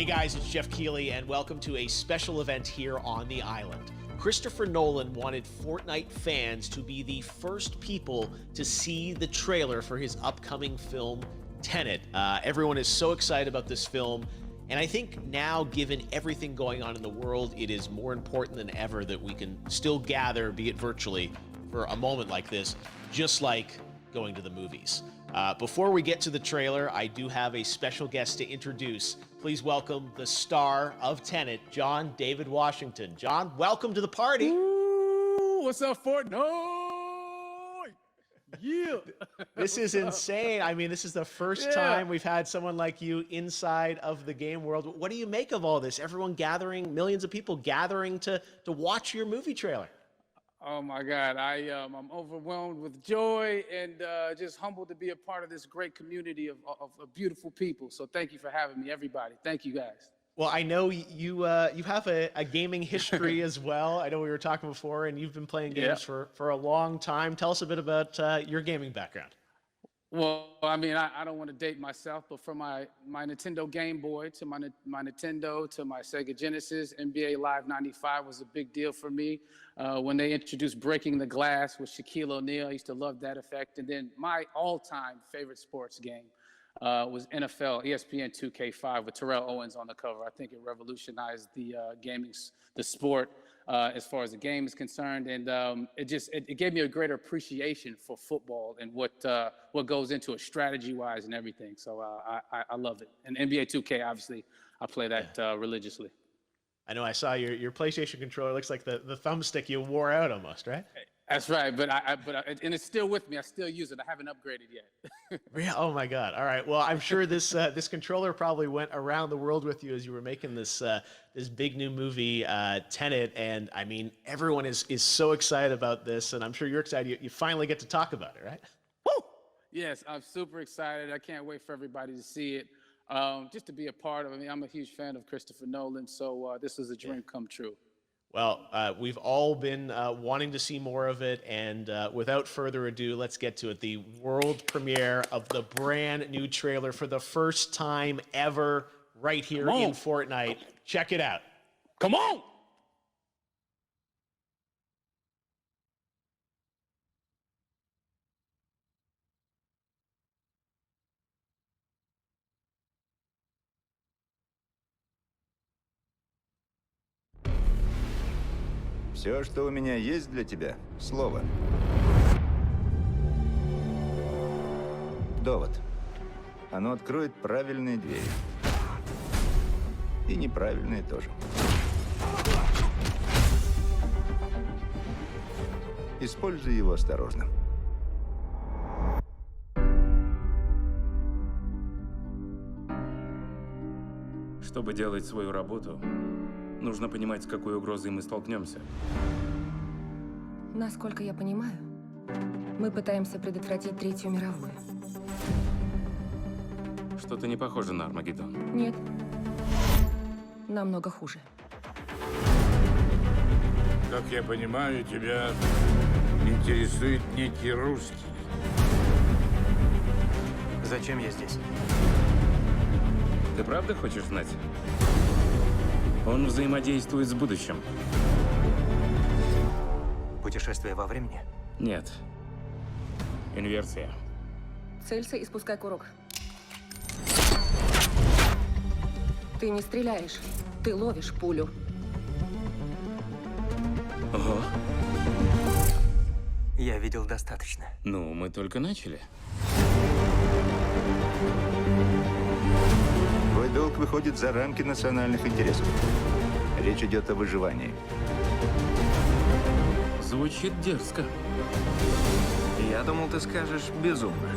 Hey guys, it's Jeff Keighley, and welcome to a special event here on the island. Christopher Nolan wanted Fortnite fans to be the first people to see the trailer for his upcoming film, Tenet. Everyone is so excited about this film, and I think now, given everything going on in the world, it is more important than ever that we can still gather, be it virtually, for a moment like this, just like going to the movies. Before we get to the trailer, I do have a special guest to introduce. Please welcome the star of Tenet, John David Washington. John, welcome to the party. Ooh, what's up, Fortnite? Yeah. This is insane. I mean, this is the first time we've had someone like you inside of the game world. What do you make of all this? Everyone gathering, millions of people gathering to watch your movie trailer. Oh my God, I'm overwhelmed with joy and just humbled to be a part of this great community of beautiful people. So thank you for having me, everybody. Thank you, guys. Well, I know you have a gaming history as well. I know we were talking before, and you've been playing games for a long time. Tell us a bit about your gaming background. Well, I mean, I don't want to date myself, but from my Nintendo Game Boy to my Nintendo to my Sega Genesis, NBA Live 95 was a big deal for me. When they introduced Breaking the Glass with Shaquille O'Neal, I used to love that effect. And then my all-time favorite sports game was NFL ESPN 2K5 with Terrell Owens on the cover. I think it revolutionized the the sport as far as the game is concerned, and it gave me a greater appreciation for football and what goes into it strategy-wise and everything. So I love it. And NBA 2K, obviously, I play that religiously. I know I saw your PlayStation controller. Looks like the thumbstick you wore out almost, right? That's right, and it's still with me. I still use it. I haven't upgraded yet. Yeah. Oh my God. All right. Well, I'm sure this this controller probably went around the world with you as you were making this this big new movie, Tenet. And I mean, everyone is so excited about this, and I'm sure you're excited. You finally get to talk about it, right? Woo! Yes, I'm super excited. I can't wait for everybody to see it. Just to be a part of it. I mean, I'm a huge fan of Christopher Nolan, so this is a dream come true. Well, we've all been wanting to see more of it, and without further ado, let's get to it. The world premiere of the brand new trailer for the first time ever right here in Fortnite. Check it out. Come on! Все, что у меня есть для тебя, слово. Довод. Оно откроет правильные двери. И неправильные тоже. Используй его осторожно. Чтобы делать свою работу, нужно понимать, с какой угрозой мы столкнемся. Насколько я понимаю, мы пытаемся предотвратить Третью мировую. Что-то не похоже на Армагеддон. Нет. Намного хуже. Как я понимаю, тебя интересует некий русский. Зачем я здесь? Ты правда хочешь знать? Он взаимодействует с будущим. Путешествие во времени? Нет. Инверсия. Целься и спускай курок. Ты не стреляешь, ты ловишь пулю. Ого. Я видел достаточно. Ну, мы только начали. Твой долг выходит за рамки национальных интересов. Речь идет о выживании. Звучит дерзко. Я думал, ты скажешь безумно.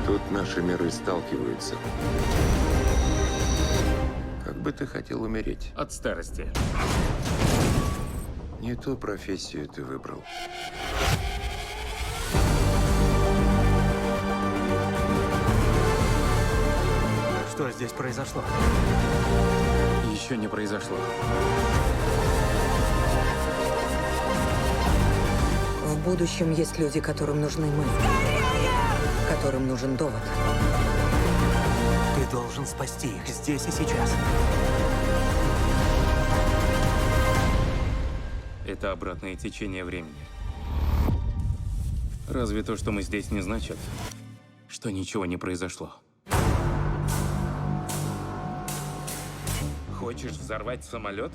Тут наши миры сталкиваются. Как бы ты хотел умереть? От старости. Не ту профессию ты выбрал. Что здесь произошло? Еще не произошло. В будущем есть люди, которым нужны мы. которым нужен довод. Ты должен спасти их здесь и сейчас. Это обратное течение времени. Разве то, что мы здесь, не значит, что ничего не произошло? Хочешь взорвать самолет?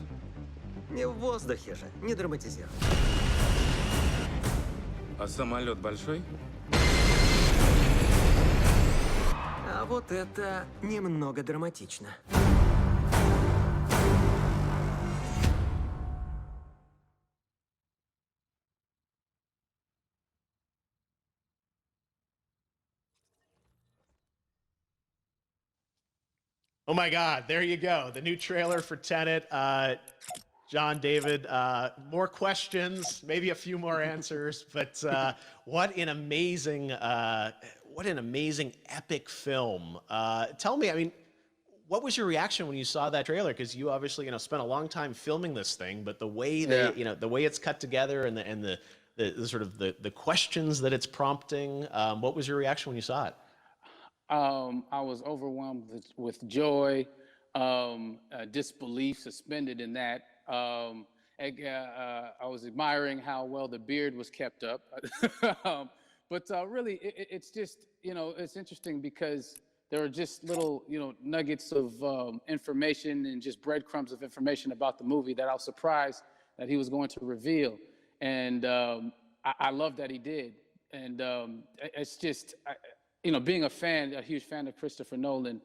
Не в воздухе же, не драматизируй. А самолет большой? А вот это немного драматично. Oh my God, there you go. The new trailer for Tenet. John, David, more questions, maybe a few more answers, but what an amazing epic film. Tell me, I mean, what was your reaction when you saw that trailer? Because you obviously, spent a long time filming this thing, but the way the way it's cut together and the sort of the questions that it's prompting, what was your reaction when you saw it? I was overwhelmed with joy, disbelief suspended in that. I was admiring how well the beard was kept up. But really, it's just, it's interesting because there are just little, nuggets of information and just breadcrumbs of information about the movie that I was surprised that he was going to reveal. And I love that he did. And it's just, being a huge fan of Christopher Nolan,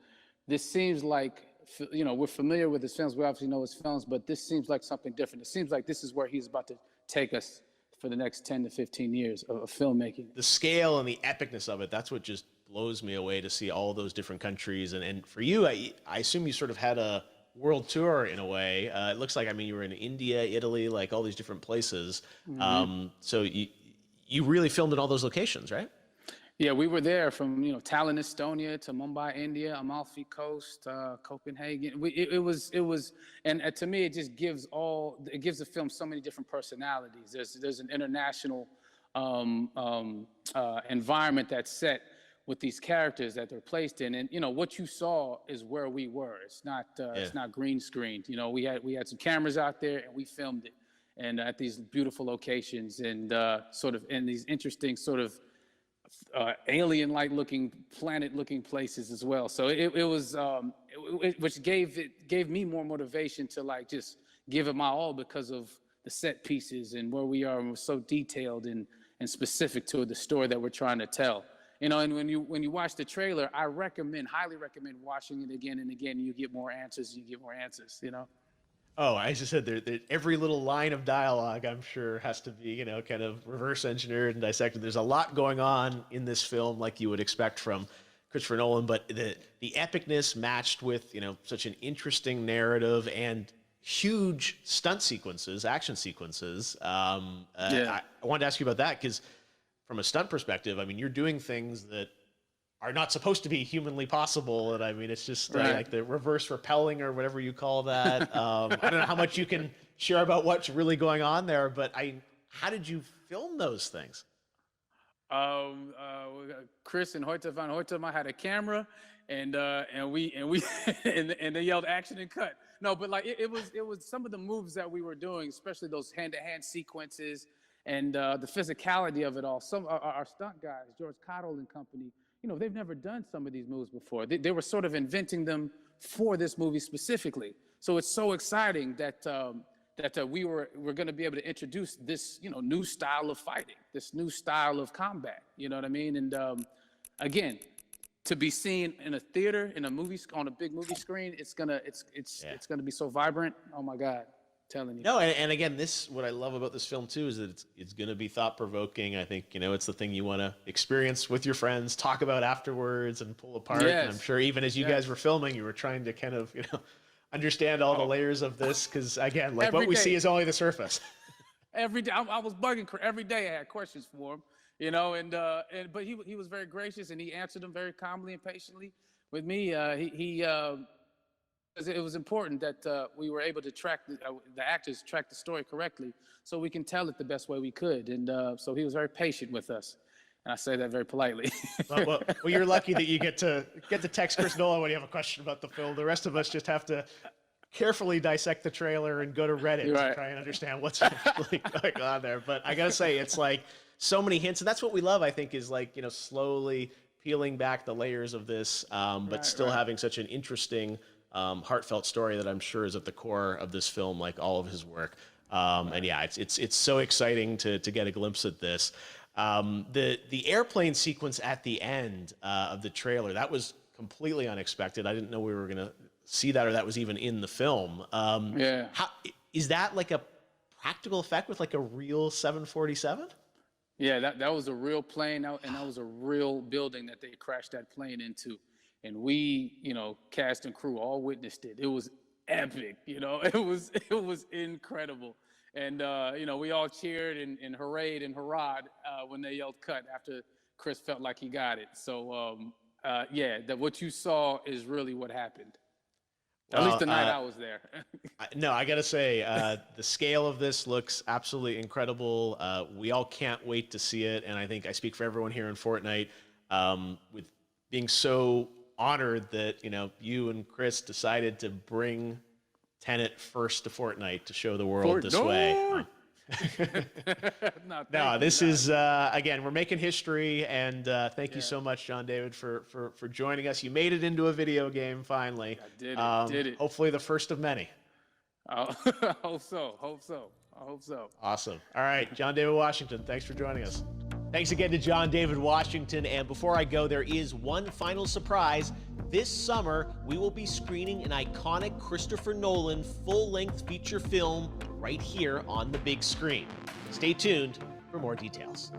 this seems like, we're familiar with his films. We obviously know his films, but this seems like something different. It seems like this is where he's about to take us for the next 10 to 15 years of filmmaking. The scale and the epicness of it, that's what just blows me away, to see all those different countries. And for you, I assume you sort of had a world tour in a way. It looks like, you were in India, Italy, like all these different places. Mm-hmm. So you really filmed in all those locations, right? Yeah, we were there from Tallinn, Estonia, to Mumbai, India, Amalfi Coast, Copenhagen. It was, and to me, it just gives the film so many different personalities. There's an international environment that's set with these characters that they're placed in, and what you saw is where we were. It's not green screened. We had some cameras out there and we filmed it, and at these beautiful locations and sort of in these interesting sort of alien-like looking, planet-looking places as well. So it was, which gave me more motivation to just give it my all because of the set pieces and where we are, and we're so detailed and specific to the story that we're trying to tell. And when you watch the trailer, I highly recommend watching it again and again. You get more answers. Oh, I just said every little line of dialogue, I'm sure, has to be, kind of reverse engineered and dissected. There's a lot going on in this film, like you would expect from Christopher Nolan, but the epicness matched with, such an interesting narrative and huge stunt sequences, action sequences. I wanted to ask you about that because from a stunt perspective, you're doing things that are not supposed to be humanly possible. And it's just like the reverse rappelling or whatever you call that. I don't know how much you can share about what's really going on there, but how did you film those things? Chris and Hoyte van Hoytema had a camera, and they yelled action and cut. No, but it was some of the moves that we were doing, especially those hand-to-hand sequences and the physicality of it all. Some our stunt guys, George Cottle and company, they've never done some of these moves before. They were sort of inventing them for this movie specifically. So it's so exciting that we're going to be able to introduce this, new style of fighting, this new style of combat. You know what I mean? And again, to be seen in a theater, in a movie, on a big movie screen, it's gonna be so vibrant. Oh my God. Telling you. No, and again, what I love about this film too is that it's going to be thought-provoking. I think it's the thing you want to experience with your friends, talk about afterwards, and pull apart. Yes. And I'm sure even as you guys were filming, you were trying to kind of understand all the layers of this, because again, what we see is only the surface. Every day, I was bugging every day. I had questions for him, but he was very gracious and he answered them very calmly and patiently with me. It was important that we were able to track the actors track the story correctly, so we can tell it the best way we could. And so he was very patient with us. And I say that very politely. Well, you're lucky that you get to text Chris Nolan when you have a question about the film. The rest of us just have to carefully dissect the trailer and go to Reddit to try and understand what's actually going on there. But I gotta say, it's like so many hints, and that's what we love. I think is like, you know, slowly peeling back the layers of this, but still having such an interesting, heartfelt story that I'm sure is at the core of this film, like all of his work. And yeah, it's so exciting to get a glimpse at this. The airplane sequence at the end of the trailer, that was completely unexpected. I didn't know we were gonna see that, or that was even in the film. How, is that like a practical effect with like a real 747? Yeah, that was a real plane, and that was a real building that they crashed that plane into. And we, you know, cast and crew all witnessed it. It was epic, you know, it was incredible. And, you know, we all cheered and hurrayed and hurrahed when they yelled cut after Chris felt like he got it. So, yeah, what you saw is really what happened. At least the night I was there. No, I got to say, the scale of this looks absolutely incredible. We all can't wait to see it. And I think I speak for everyone here in Fortnite with being so honored that, you know, you and Chris decided to bring Tenet first to Fortnite to show the world this way. No, this is, again, we're making history, and thank you so much, John David, for joining us. You made it into a video game, finally. I did it. Hopefully the first of many. I hope so. Awesome. All right, John David Washington, thanks for joining us. Thanks again to John David Washington, and before I go, there is one final surprise. This summer, we will be screening an iconic Christopher Nolan full-length feature film right here on the big screen. Stay tuned for more details.